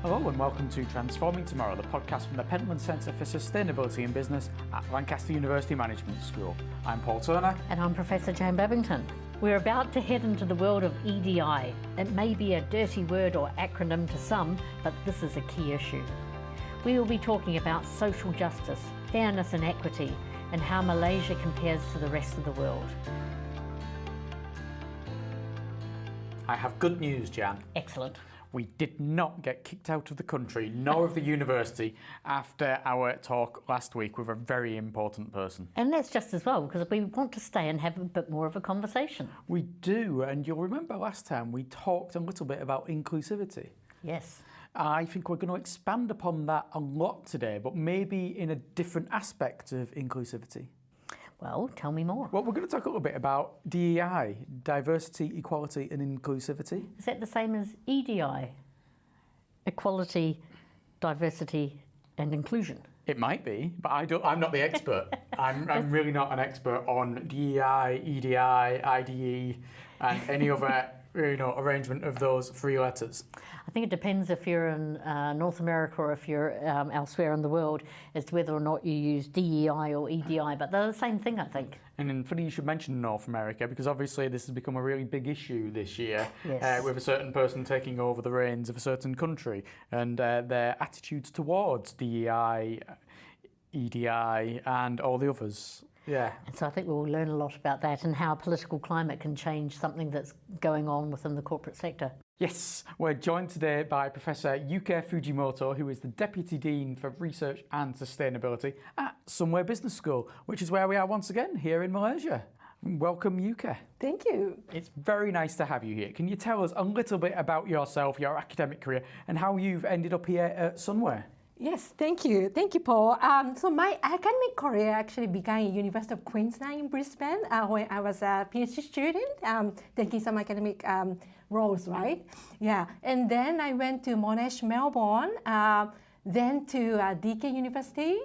Hello and welcome to Transforming Tomorrow, the podcast from the Pentland Centre for Sustainability in Business at Lancaster University Management School. I'm Paul Turner. And I'm Professor Jane Babington. We're about to head into the world of EDI. It may be a dirty word or acronym to some, but this is a key issue. We will be talking about social justice, fairness and equity, and how Malaysia compares to the rest of the world. I have good news, Jan. Excellent. We did not get kicked out of the country, nor of the university, after our talk last week with a very important person. And that's just as well, because we want to stay and have a bit more of a conversation. We do, and you'll remember last time we talked a little bit about inclusivity. Yes. I think we're going to expand upon that a lot today, but maybe in a different aspect of inclusivity. Well, tell me more. Well, we're going to talk a little bit about DEI, diversity, equality and inclusivity. Is that the same as EDI? Equality, diversity and inclusion? It might be, but I'm not the expert. I'm really not an expert on DEI, EDI, IDE and any other arrangement of those three letters. I think it depends if you're in North America or if you're elsewhere in the world as to whether or not you use DEI or EDI, but they're the same thing, I think. And funny you should mention North America, because obviously this has become a really big issue this year. Yes. With a certain person taking over the reins of a certain country and their attitudes towards DEI, EDI and all the others. Yeah. And so I think we'll learn a lot about that and how political climate can change something that's going on within the corporate sector. Yes, we're joined today by Professor Yuka Fujimoto, who is the Deputy Dean for Research and Sustainability at Sunway Business School, which is where we are once again here in Malaysia. Welcome, Yuka. Thank you. It's very nice to have you here. Can you tell us a little bit about yourself, your academic career, and how you've ended up here at Sunway? Yes, thank you. Thank you, Paul. So my academic career actually began at University of Queensland in Brisbane when I was a PhD student, taking some academic roles, right? Yeah. And then I went to Monash, Melbourne, then to DK University,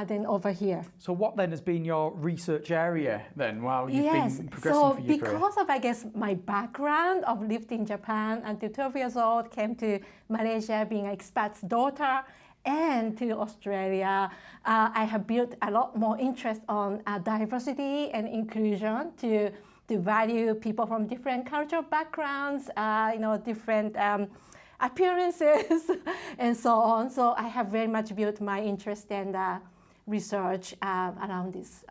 then over here. So what then has been your research area then while you've been progressing for your career? Because of, I guess, my background of lived in Japan until 12 years old, came to Malaysia being an expat's daughter, and to Australia, I have built a lot more interest on diversity and inclusion to value people from different cultural backgrounds, different appearances, and so on. So I have very much built my interest and research around this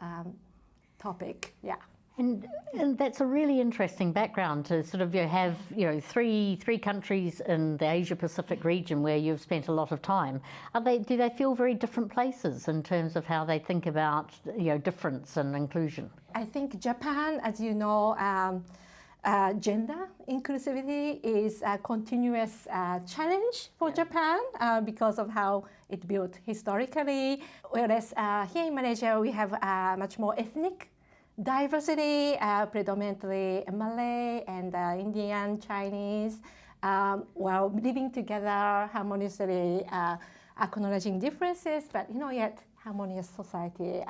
topic. Yeah. And that's a really interesting background to sort of have three countries in the Asia Pacific region where you've spent a lot of time. Do they feel very different places in terms of how they think about difference and inclusion? I think Japan, as you know, gender inclusivity is a continuous challenge for Japan because of how it built historically. Whereas here in Malaysia, we have much more ethnic diversity, predominantly Malay and Indian, Chinese, while living together harmoniously, acknowledging differences, but yet harmonious society.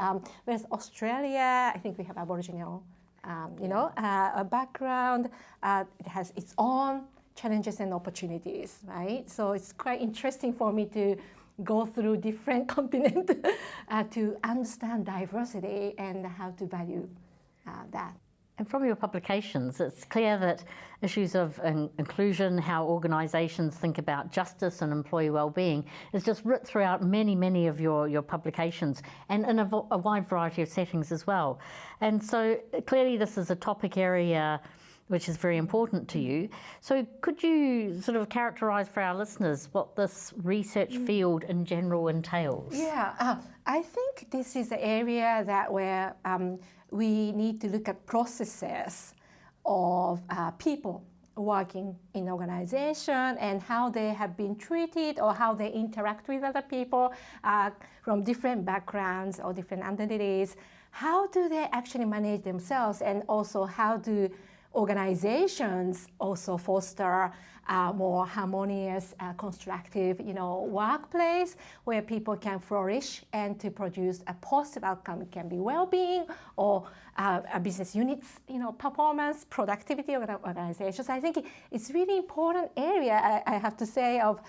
Whereas Australia, I think we have Aboriginal, a background. It has its own challenges and opportunities, right? So it's quite interesting for me to go through different continents to understand diversity and how to value that. And from your publications, it's clear that issues of inclusion, how organisations think about justice and employee well-being is just writ throughout many of your publications and in a wide variety of settings as well. And so clearly this is a topic area which is very important to you. So could you sort of characterise for our listeners what this research field in general entails? Yeah, I think this is an area where we need to look at processes of people working in organization and how they have been treated or how they interact with other people from different backgrounds or different identities. How do they actually manage themselves, and also how do organizations also foster more harmonious, constructive, workplace where people can flourish and to produce a positive outcome. It can be well-being or a business unit's, performance, productivity of organizations. I think it's really important area, I have to say, of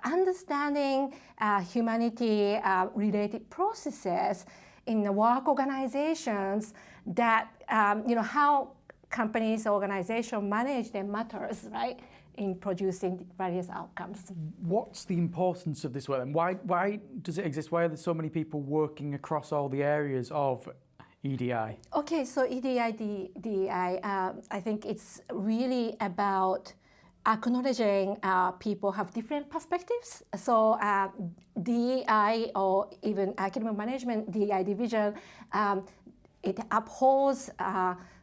understanding humanity-related processes in the work organizations that, how companies, organizations manage them matters, right, in producing various outcomes. What's the importance of this work, and why does it exist? Why are there so many people working across all the areas of EDI? Okay, so EDI, DEI, I think it's really about acknowledging people have different perspectives. So DEI, or even academic management DEI division, it upholds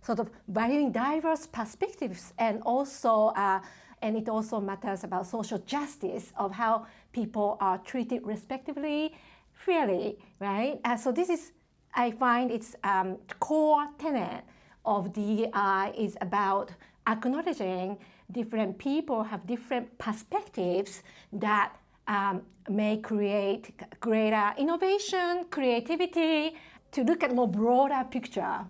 sort of varying diverse perspectives, and also and it also matters about social justice of how people are treated respectively, fairly, right? So this is, I find it's core tenet of DEI is about acknowledging different people have different perspectives that may create greater innovation, creativity, to look at more broader picture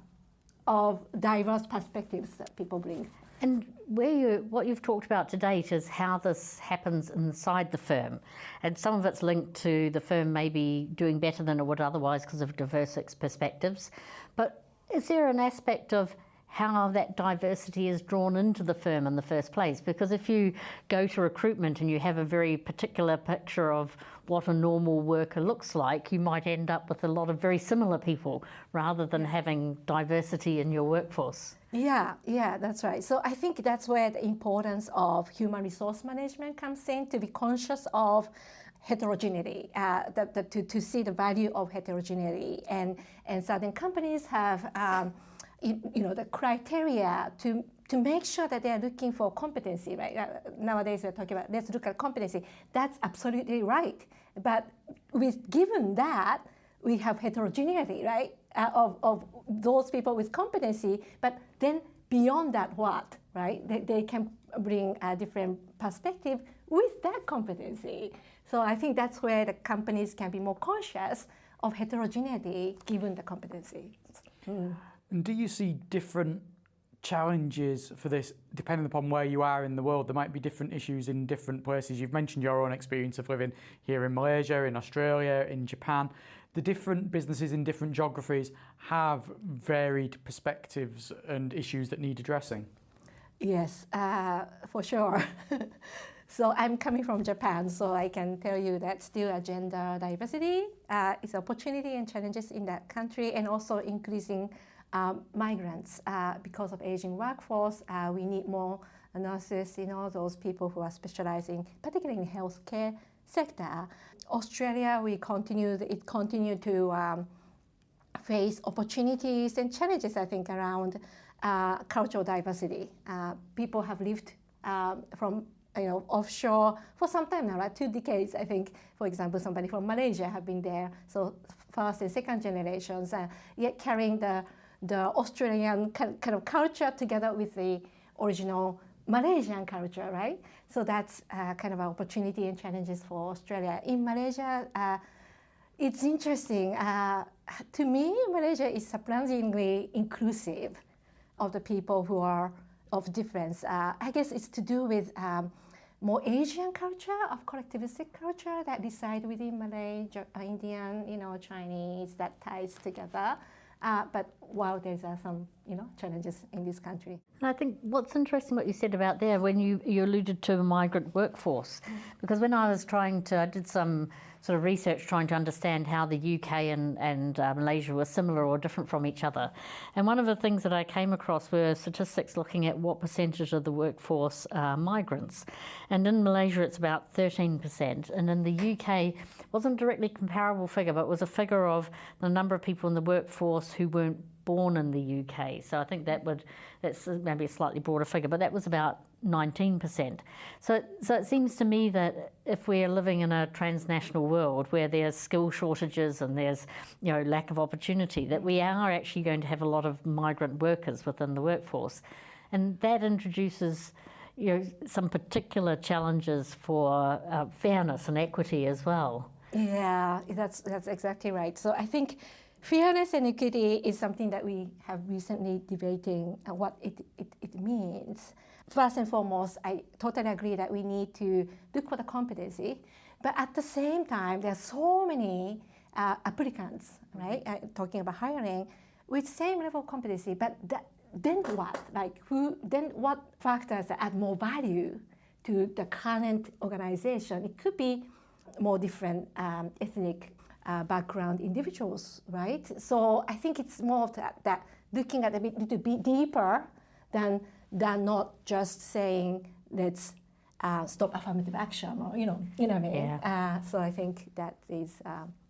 of diverse perspectives that people bring. And what you've talked about to date is how this happens inside the firm. And some of it's linked to the firm maybe doing better than it would otherwise because of diverse perspectives. But is there an aspect of how that diversity is drawn into the firm in the first place? Because if you go to recruitment and you have a very particular picture of what a normal worker looks like, you might end up with a lot of very similar people rather than having diversity in your workforce. Yeah, that's right. So I think that's where the importance of human resource management comes in, to be conscious of heterogeneity, to see the value of heterogeneity. And certain companies have the criteria to make sure that they are looking for competency, right? Nowadays we're talking about, let's look at competency. That's absolutely right. But given that, we have heterogeneity, right? Of those people with competency, but then beyond that, what, right? They can bring a different perspective with that competency. So I think that's where the companies can be more conscious of heterogeneity given the competency. And do you see different challenges for this depending upon where you are in the world? There might be different issues in different places. You've mentioned your own experience of living here in Malaysia, in Australia, in Japan. The different businesses in different geographies have varied perspectives and issues that need addressing. Yes, for sure. So I'm coming from Japan, so I can tell you that still gender diversity is opportunity and challenges in that country, and also increasing migrants. Because of aging workforce, we need more nurses, those people who are specializing, particularly in healthcare sector. Australia, it continued to face opportunities and challenges, I think, around cultural diversity. People have lived from offshore for some time now, like 2 decades, I think. For example, somebody from Malaysia have been there, so first and second generations, yet carrying the Australian kind of culture together with the original Malaysian culture, right? So that's kind of an opportunity and challenges for Australia. In Malaysia, it's interesting. To me, Malaysia is surprisingly inclusive of the people who are of difference. I guess it's to do with more Asian culture, of collectivistic culture that reside within Malay, Indian, Chinese, that ties together. But while there's some, challenges in this country. And I think what's interesting what you said about there when you alluded to a migrant workforce, because when I did some sort of research trying to understand how the UK and Malaysia were similar or different from each other. And one of the things that I came across were statistics looking at what percentage of the workforce are migrants. And in Malaysia, it's about 13%. And in the UK, wasn't a directly comparable figure, but it was a figure of the number of people in the workforce who weren't born in the UK. So I think that's maybe a slightly broader figure, but that was about 19%. So it seems to me that if we're living in a transnational world where there's skill shortages and there's lack of opportunity, that we are actually going to have a lot of migrant workers within the workforce. And that introduces some particular challenges for fairness and equity as well. Yeah, that's exactly right. So I think fairness and equity is something that we have recently debating what it means. First and foremost, I totally agree that we need to look for the competency, but at the same time, there are so many applicants, right? Talking about hiring with same level of competency, but then what? Then what factors add more value to the current organization? It could be more different ethnic background individuals, right? So I think it's more of that looking at a little bit deeper than not just saying let's stop affirmative action, or you know what I mean. Yeah. So I think that is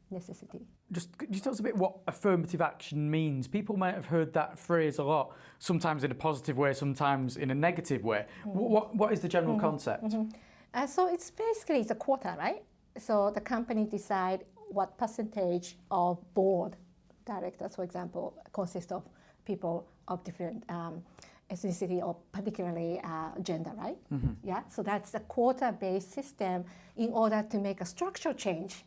necessity. Just could you tell us a bit what affirmative action means? People might have heard that phrase a lot, sometimes in a positive way, sometimes in a negative way. What is the general concept? So it's basically a quota, right? So the company decide what percentage of board directors, for example, consist of people of different ethnicity or particularly gender, right? Yeah. So that's a quota-based system in order to make a structural change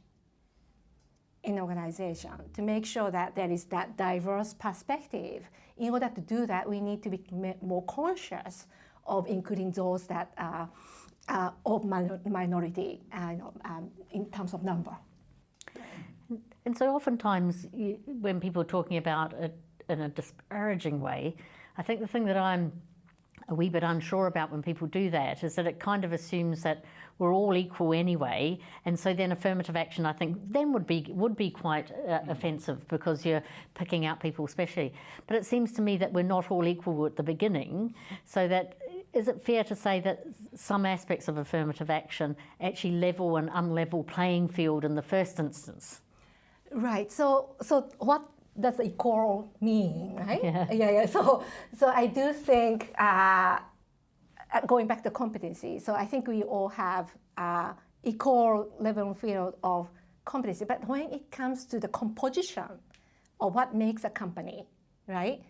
in organization, to make sure that there is that diverse perspective. In order to do that, we need to be more conscious of including those that are of minority in terms of number. And so oftentimes when people are talking about it in a disparaging way, I think the thing that I'm a wee bit unsure about when people do that is that it kind of assumes that we're all equal anyway, and so then affirmative action, I think, then would be quite offensive because you're picking out people especially. But it seems to me that we're not all equal at the beginning, so that is it fair to say that some aspects of affirmative action actually level an unlevel playing field in the first instance? Right. So what does equal mean, right? Yeah. So I do think going back to competency. So I think we all have equal level field of competency, but when it comes to the composition of what makes a company, right?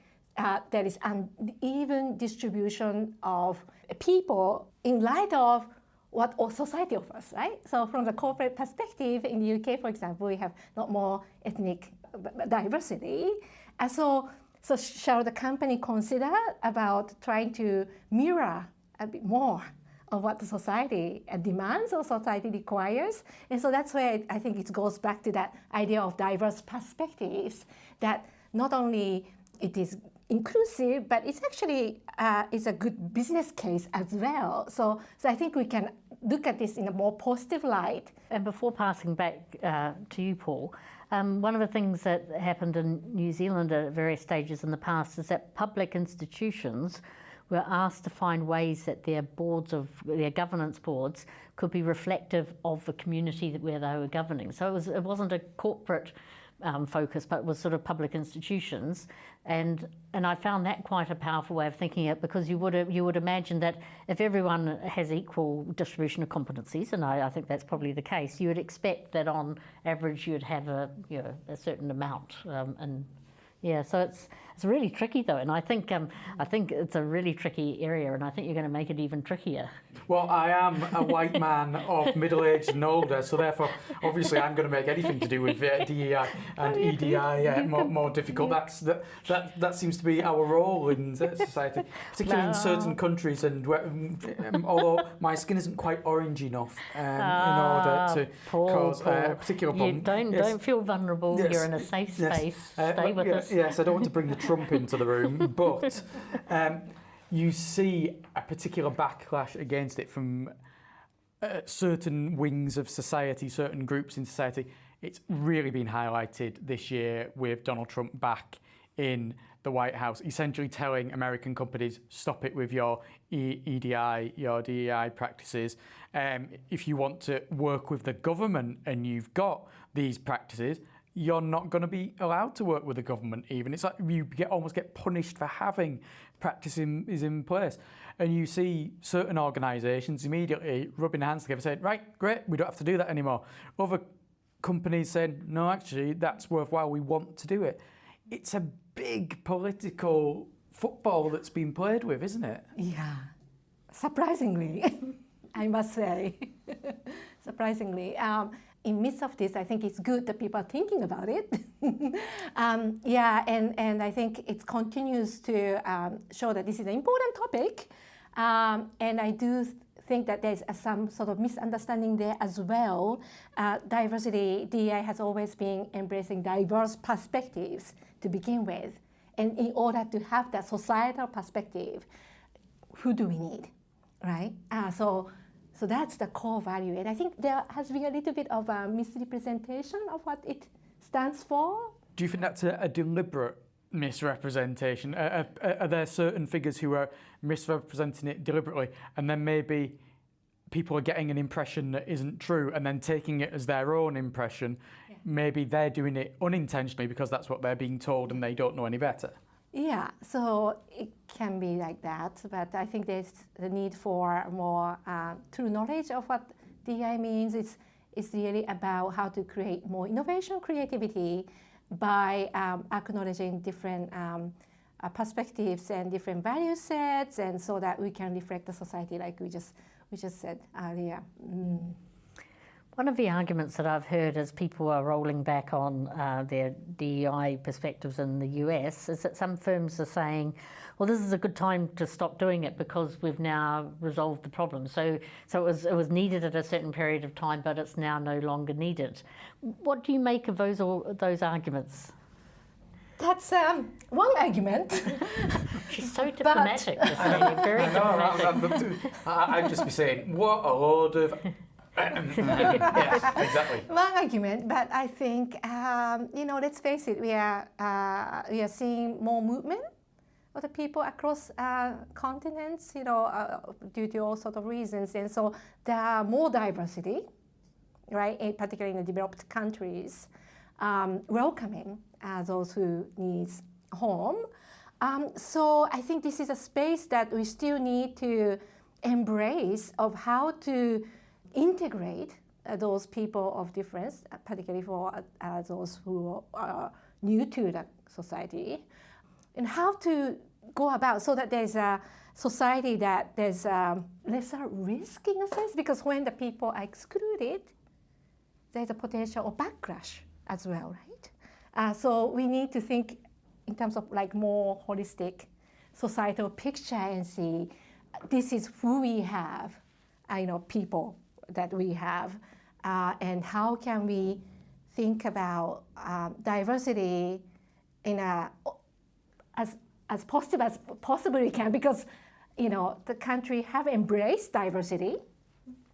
There is an uneven distribution of people in light of what our society offers, right? So from the corporate perspective, in the UK, for example, we have not more ethnic diversity. And so shall the company consider about trying to mirror a bit more of what the society demands or society requires? And so that's where I think it goes back to that idea of diverse perspectives, that not only it is inclusive, but it's actually is a good business case as well. So I think we can look at this in a more positive light. And before passing back to you, Paul, one of the things that happened in New Zealand at various stages in the past is that public institutions were asked to find ways that their governance boards could be reflective of the community where they were governing. So it wasn't a corporate focus, but was sort of public institutions, and I found that quite a powerful way of thinking it, because you would imagine that if everyone has equal distribution of competencies, and I think that's probably the case, you would expect that on average you'd have a certain amount, and yeah, so it's really tricky though, and I think it's a really tricky area, and I think you're going to make it even trickier. Well, I am a white man of middle age and older, so therefore, obviously, I'm going to make anything to do with DEI and EDI more difficult. That seems to be our role in society, particularly in certain countries, and although my skin isn't quite orange enough in order to cause a particular problem. Don't feel vulnerable. Yes. You're in a safe space. Stay with us. Yes, I don't want to bring the Trump into the room, but you see a particular backlash against it from certain wings of society, certain groups in society. It's really been highlighted this year with Donald Trump back in the White House, essentially telling American companies, stop it with your EDI, your DEI practices. If you want to work with the government and you've got these practices, you're not going to be allowed to work with the government even. It's like you almost get punished for having practice is in place. And you see certain organisations immediately rubbing their hands together saying, right, great, we don't have to do that anymore. Other companies saying, no, actually, that's worthwhile, we want to do it. It's a big political football that's been played with, isn't it? Yeah, surprisingly, I must say. Surprisingly. In midst of this, I think it's good that people are thinking about it. And I think it continues to show that this is an important topic. And I do think that there's some sort of misunderstanding there as well. Diversity, DEI has always been embracing diverse perspectives to begin with. And in order to have that societal perspective, who do we need, right? So that's the core value. And I think there has been a little bit of a misrepresentation of what it stands for. Do you think that's a deliberate misrepresentation? Are there certain figures who are misrepresenting it deliberately, and then maybe people are getting an impression that isn't true and then taking it as their own impression? Yeah. Maybe they're doing it unintentionally because that's what they're being told and they don't know any better. Yeah, so it can be like that, but I think there's the need for more true knowledge of what DEI means. It's really about how to create more innovation, creativity by acknowledging different perspectives and different value sets, and so that we can reflect the society like we just said earlier. One of the arguments that I've heard as people are rolling back on their DEI perspectives in the US is that some firms are saying, well, this is a good time to stop doing it because we've now resolved the problem. So it was needed at a certain period of time, but it's now no longer needed. What do you make of those arguments? That's one argument. She's so diplomatic, this lady, very diplomatic. I'd just be saying, what a load of... Yes, exactly. One argument, but I think let's face it, we are seeing more movement of the people across continents, due to all sorts of reasons, and so there are more diversity, right? Particularly in the developed countries, welcoming those who need home. So I think this is a space that we still need to embrace of how to integrate those people of difference, particularly for those who are new to the society, and how to go about so that there's a society that there's lesser risk in a sense, because when the people are excluded, there's a potential of backlash as well, right? So we need to think in terms of like more holistic societal picture and see this is who we have, people that we have, and how can we think about diversity in as possible we can, because the country have embraced diversity,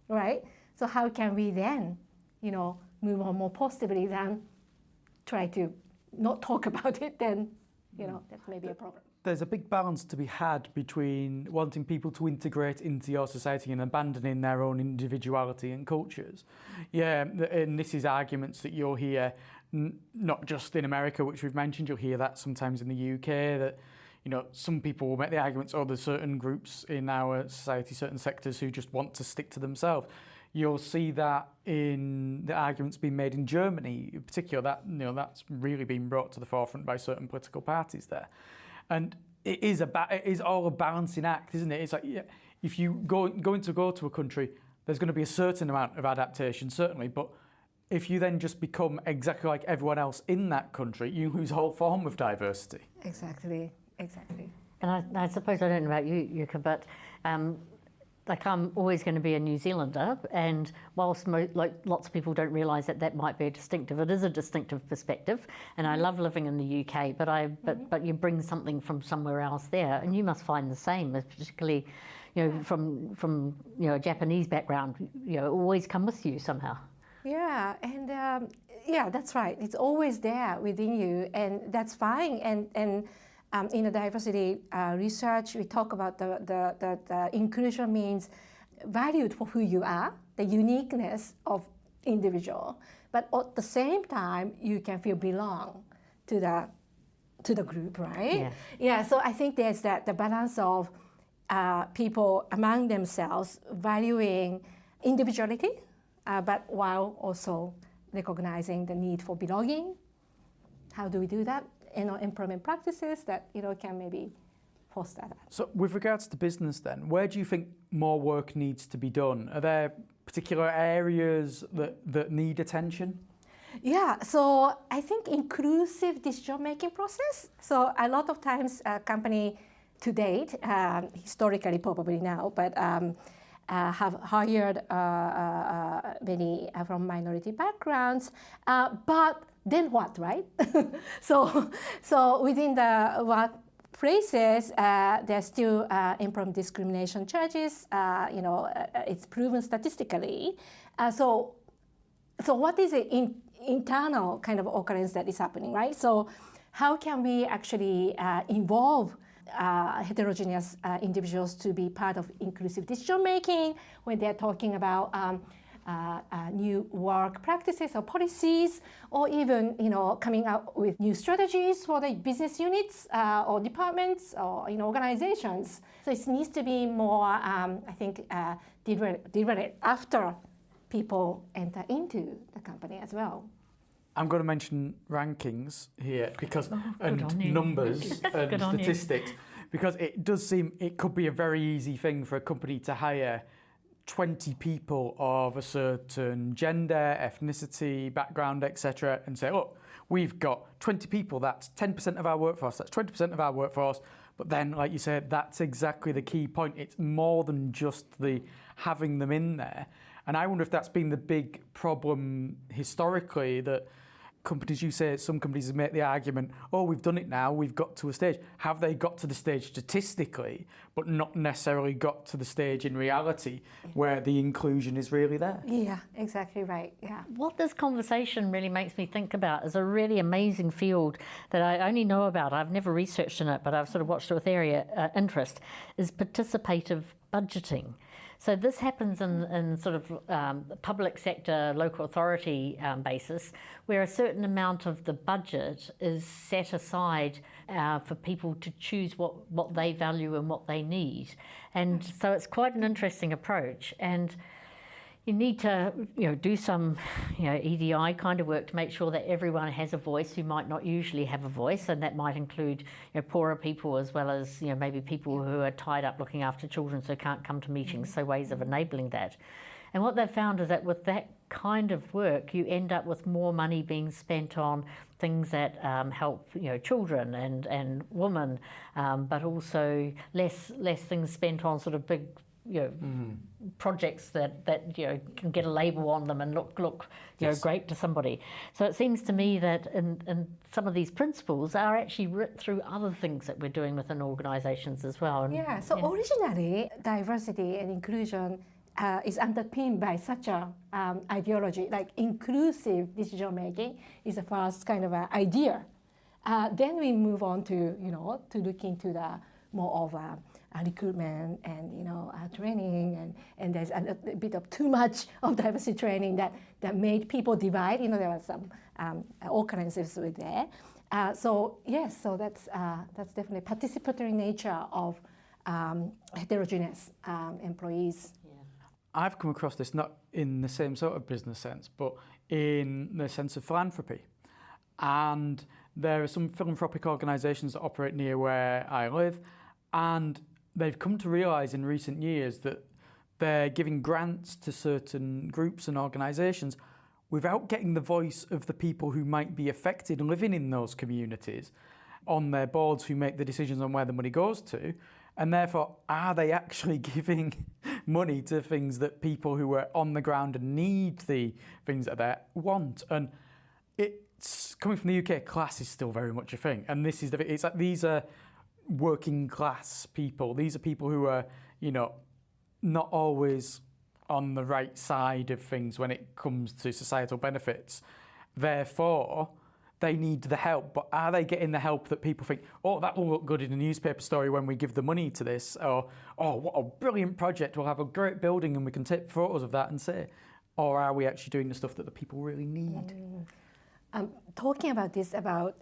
right? So how can we then move on more positively than try to not talk about it? Then that may be a problem. There's a big balance to be had between wanting people to integrate into your society and abandoning their own individuality and cultures. Yeah, and this is arguments that you'll hear not just in America, which we've mentioned, you'll hear that sometimes in the UK, that some people will make the arguments, there's certain groups in our society, certain sectors who just want to stick to themselves. You'll see that in the arguments being made in Germany, in particular, that that's really been brought to the forefront by certain political parties there. And it is all a balancing act, isn't it? It's like, if you go to a country, there's going to be a certain amount of adaptation, certainly, but if you then just become exactly like everyone else in that country, you lose a whole form of diversity. Exactly. And I suppose, I don't know about you, Yuka, but I'm always going to be a New Zealander, and whilst lots of people don't realise that might be a distinctive, it is a distinctive perspective, and I love living in the UK, but you bring something from somewhere else there, and you must find the same, particularly from a Japanese background, always come with you somehow. Yeah, and that's right. It's always there within you, and that's fine. And in the diversity research, we talk about the inclusion means valued for who you are, the uniqueness of individual, but at the same time, you can feel belong to the group, right? Yeah. So I think there's the balance of people among themselves valuing individuality, but while also recognizing the need for belonging. How do we do that? Employment practices that can maybe foster that. So with regards to business then, where do you think more work needs to be done? Are there particular areas that need attention? Yeah, so I think inclusive decision-making process. So a lot of times company to date, historically probably now, but have hired many from minority backgrounds, but then what, right? so within the workplaces, there's still employment discrimination charges. It's proven statistically. So what is the internal kind of occurrence that is happening, right? So how can we actually involve heterogeneous individuals to be part of inclusive decision making when they're talking about new work practices or policies, or even coming out with new strategies for the business units or departments or organizations. So it needs to be more, I think, deliberate after people enter into the company as well. I'm going to mention rankings here because and numbers and statistics, because it does seem it could be a very easy thing for a company to hire 20 people of a certain gender, ethnicity, background, etc., and say, oh, we've got 20 people, that's 10% of our workforce, that's 20% of our workforce. But then, like you said, that's exactly the key point. It's more than just the having them in there. And I wonder if that's been the big problem historically, that companies, you say some companies have made the argument, oh, we've done it now, we've got to a stage. Have they got to the stage statistically, but not necessarily got to the stage in reality where the inclusion is really there? Yeah, exactly right, yeah. What this conversation really makes me think about is a really amazing field that I only know about. I've never researched in it, but I've sort of watched it with area interest, is participative budgeting. So this happens in sort of public sector, local authority basis, where a certain amount of the budget is set aside for people to choose what they value and what they need. And so it's quite an interesting approach. And you need to do some EDI kind of work to make sure that everyone has a voice who might not usually have a voice, and that might include poorer people as well as maybe people who are tied up looking after children so can't come to meetings, so ways of enabling that. And what they've found is that with that kind of work you end up with more money being spent on things that help children and women, but also less things spent on sort of big projects that can get a label on them and look great to somebody. So it seems to me that in some of these principles are actually writ through other things that we're doing within organisations as well. And, so originally diversity and inclusion is underpinned by such a ideology, like inclusive decision making is the first kind of idea. Then we move on to look into the more of recruitment and training, and there's a bit of too much of diversity training that made people divide. There were some occurrences with there. So that's definitely participatory nature of heterogeneous employees. Yeah. I've come across this not in the same sort of business sense, but in the sense of philanthropy. And there are some philanthropic organisations that operate near where I live, and they've come to realise in recent years that they're giving grants to certain groups and organisations without getting the voice of the people who might be affected living in those communities on their boards, who make the decisions on where the money goes to. And therefore, are they actually giving money to things that people who are on the ground and need the things that they want? And it's coming from the UK, class is still very much a thing. And this is it's like these are working class people. These are people who are, not always on the right side of things when it comes to societal benefits. Therefore, they need the help. But are they getting the help that people think, oh, that will look good in a newspaper story when we give the money to this? Or, oh, what a brilliant project. We'll have a great building and we can take photos of that and say. Or are we actually doing the stuff that the people really need? Talking about this, about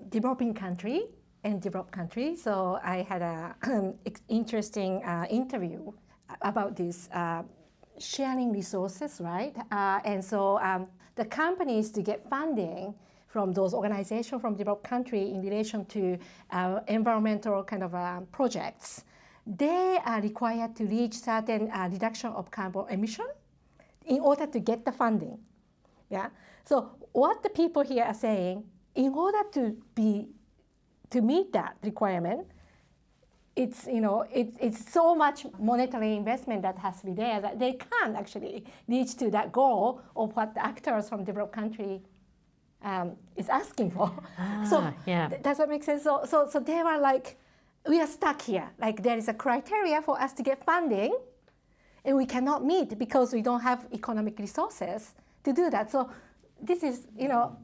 developing country and developed country. So I had an interesting interview about this sharing resources, right? And so the companies, to get funding from those organizations from developed country in relation to environmental kind of projects, they are required to reach certain reduction of carbon emission in order to get the funding. Yeah. So what the people here are saying, in order to meet that requirement, it's so much monetary investment that has to be there that they can't actually reach to that goal of what the actors from developed country is asking for. Does that make sense? So they were like, we are stuck here. Like there is a criteria for us to get funding, and we cannot meet because we don't have economic resources to do that. So this is,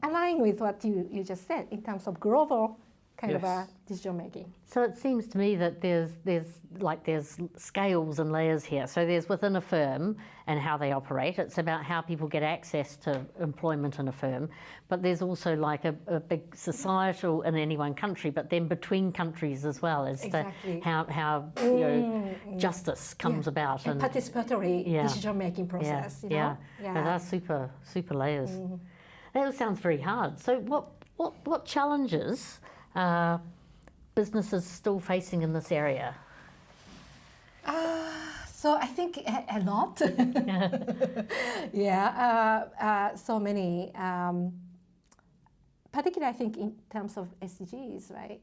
aligning with what you just said in terms of global kind of a decision making. So it seems to me that there's scales and layers here. So there's within a firm and how they operate. It's about how people get access to employment in a firm. But there's also like a big societal in any one country, but then between countries as well as exactly. how justice comes about. And participatory decision making process. No, that's super layers. That sounds very hard. So what challenges businesses still facing in this area? So I think a lot. So many. Particularly, I think in terms of SDGs, right?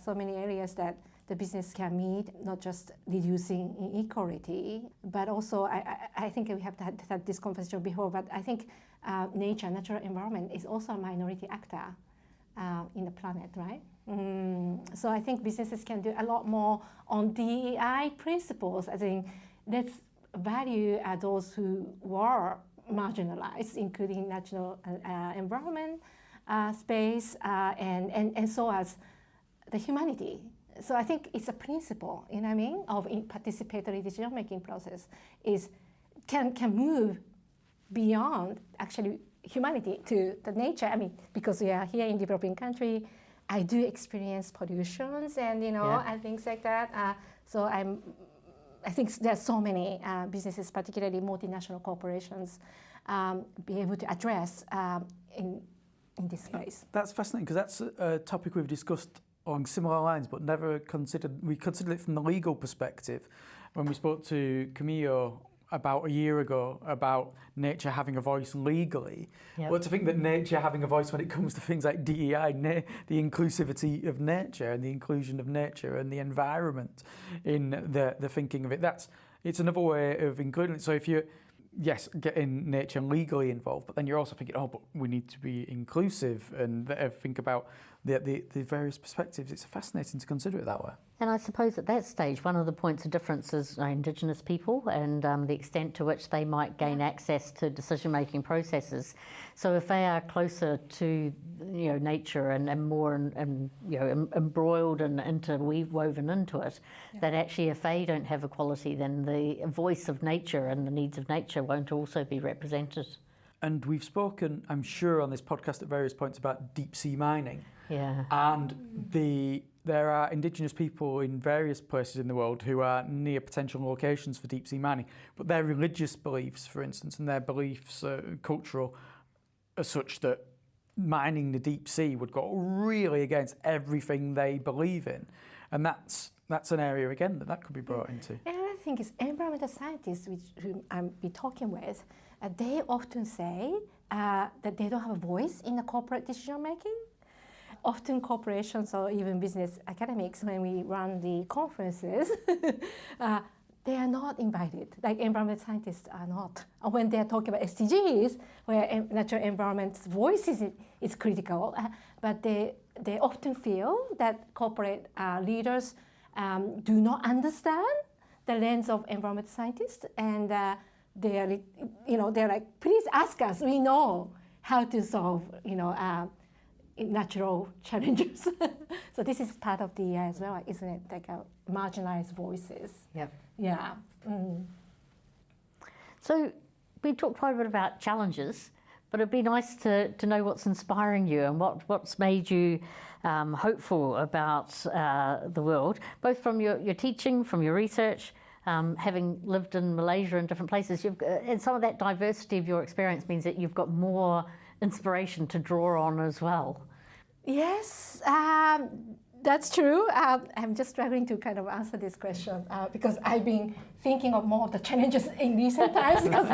So many areas that the business can meet, not just reducing inequality, but also I think we have had this conversation before. But I think natural environment is also a minority actor in the planet, right? So I think businesses can do a lot more on DEI principles. I think let's value those who were marginalized, including natural environment, space, and so as the humanity. So I think it's a principle, of participatory decision-making process can move beyond actually humanity to the nature. Because we are here in developing country, I do experience pollutions and and things like that. So I think there's so many businesses, particularly multinational corporations, be able to address in this space. That's fascinating because that's a topic we've discussed along similar lines, but never considered. We considered it from the legal perspective when we spoke to Camillo about a year ago about nature having a voice legally. But to think that nature having a voice when it comes to things like DEI, the inclusivity of nature and the inclusion of nature and the environment in the thinking of it, it's another way of including it. So if you're, getting nature legally involved, but then you're also thinking, but we need to be inclusive and think about the various perspectives. It's fascinating to consider it that way. And I suppose at that stage, one of the points of difference is Indigenous people and the extent to which they might gain access to decision-making processes. So if they are closer to nature and more embroiled and woven into it, that actually if they don't have equality, then the voice of nature and the needs of nature won't also be represented. And we've spoken, I'm sure, on this podcast at various points about deep sea mining. And there are Indigenous people in various places in the world who are near potential locations for deep sea mining, but their religious beliefs, for instance, and their beliefs, cultural, are such that mining the deep sea would go really against everything they believe in. And that's an area, again, that could be brought into. And another thing is environmental scientists, whom I'm be talking with, they often say that they don't have a voice in the corporate decision making. Often corporations or even business academics, when we run the conferences, they are not invited, like environmental scientists are not. And when they're talking about SDGs, where natural environment's voice is critical, but they often feel that corporate leaders do not understand the lens of environmental scientists, and they're like, please ask us, we know how to solve, natural challenges. So this is part of the as well, isn't it? Like marginalized voices. So we talked quite a bit about challenges, but it'd be nice to know what's inspiring you and what's made you hopeful about the world, both from your teaching, from your research, having lived in Malaysia and different places. And some of that diversity of your experience means that you've got more inspiration to draw on as well. Yes, that's true. I'm just struggling to kind of answer this question because I've been thinking of more of the challenges in recent times because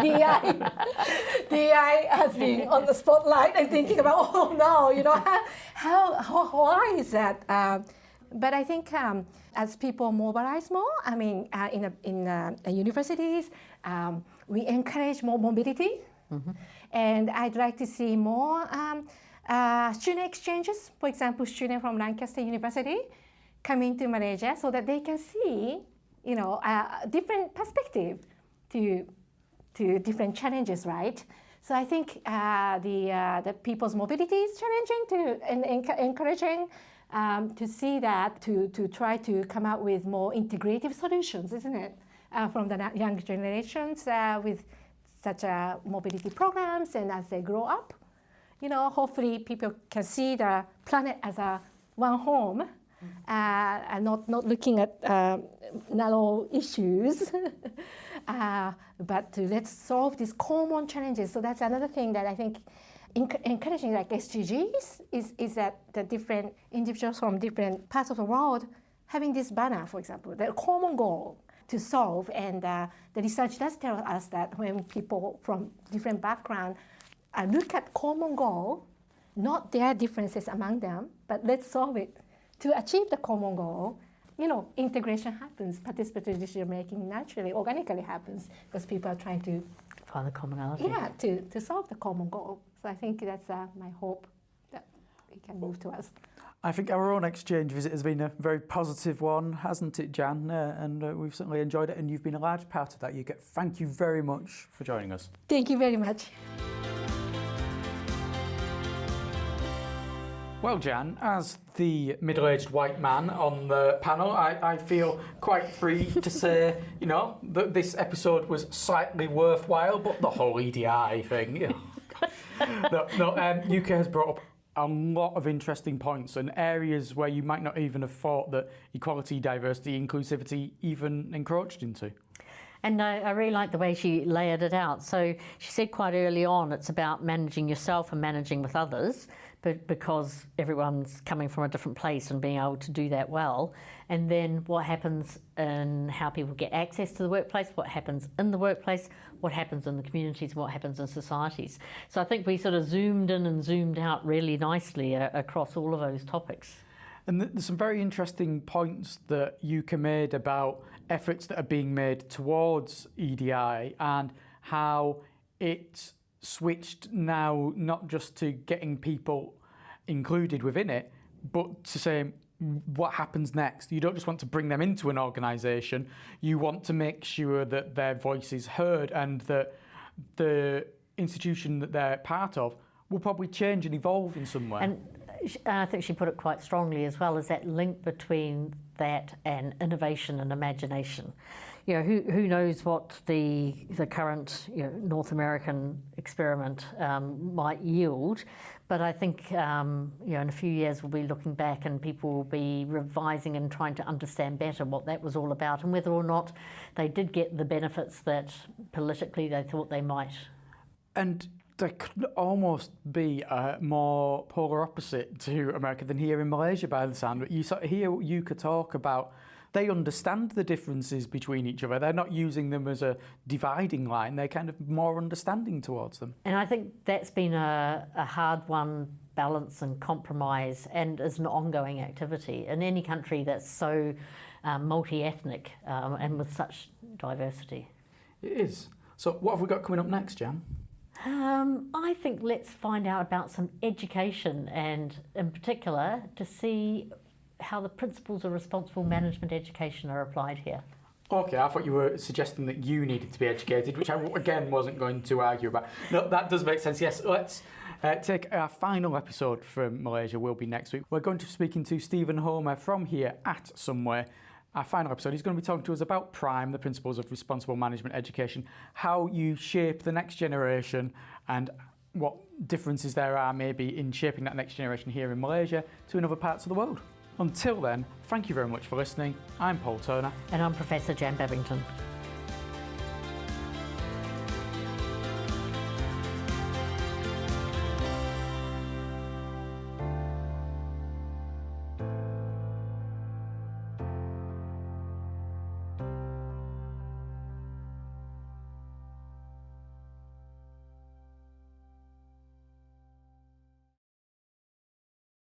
DEI has been on the spotlight and thinking about, oh no, you know, why is that? But I think as people mobilize more, I mean, in universities, we encourage more mobility, and I'd like to see more student exchanges. For example, students from Lancaster University coming to Malaysia so that they can see, you know, a different perspective to different challenges, right? So I think the people's mobility is challenging and encouraging. To see that, to try to come out with more integrative solutions, isn't it? From the young generations with such mobility programs, and as they grow up, you know, hopefully people can see the planet as one home, and not looking at narrow issues, but let's solve these common challenges. So that's another thing that I think encouraging, like SDGs, is that the different individuals from different parts of the world having this banner, for example, the common goal to solve. And the research does tell us that when people from different backgrounds look at common goal, not their differences among them, but let's solve it to achieve the common goal, you know, integration happens, participatory decision making naturally, organically happens because people are trying to find the commonality. Yeah, to solve the common goal. So I think that's my hope that we can move towards. I think our own exchange visit has been a very positive one, hasn't it, Jan? And we've certainly enjoyed it, and you've been a large part of that, Yuka. Thank you very much for joining us. Thank you very much. Well, Jan, as the middle-aged white man on the panel, I feel quite free to say, you know, that this episode was slightly worthwhile, but the whole EDI thing, you know. Yuka has brought up a lot of interesting points and areas where you might not even have thought that equality, diversity, inclusivity even encroached into. And I really like the way she layered it out. So she said quite early on, it's about managing yourself and managing with others, but because everyone's coming from a different place and being able to do that well. And then what happens in how people get access to the workplace, what happens in the workplace, what happens in the communities, what happens in societies. So I think we sort of zoomed in and zoomed out really nicely across all of those topics. And there's some very interesting points that Yuka made about efforts that are being made towards EDI and how it's switched now not just to getting people included within it, but to say what happens next. You don't just want to bring them into an organisation, you want to make sure that their voice is heard and that the institution that they're part of will probably change and evolve in some way. And I think she put it quite strongly as well, is that link between that and innovation and imagination. You know, who knows what the current North American experiment might yield, but I think in a few years we'll be looking back and people will be revising and trying to understand better what that was all about and whether or not they did get the benefits that politically they thought they might. And there could almost be a more polar opposite to America than here in Malaysia by the sound. You sort of hear Yuka talk about they understand the differences between each other. They're not using them as a dividing line. They're kind of more understanding towards them. And I think that's been a hard-won balance and compromise and is an ongoing activity in any country that's so multi-ethnic and with such diversity. It is. So what have we got coming up next, Jan? I think let's find out about some education and in particular to see how the principles of responsible management education are applied here. Okay, I thought you were suggesting that you needed to be educated, which I, again, wasn't going to argue about. No, that does make sense. Yes, let's take our final episode from Malaysia will be next week. We're going to be speaking to Stephen Homer from here at Sunway. Our final episode, he's going to be talking to us about PRIME, the principles of responsible management education, how you shape the next generation and what differences there are maybe in shaping that next generation here in Malaysia to in other parts of the world. Until then, thank you very much for listening. I'm Paul Turner. And I'm Professor Jan Babington.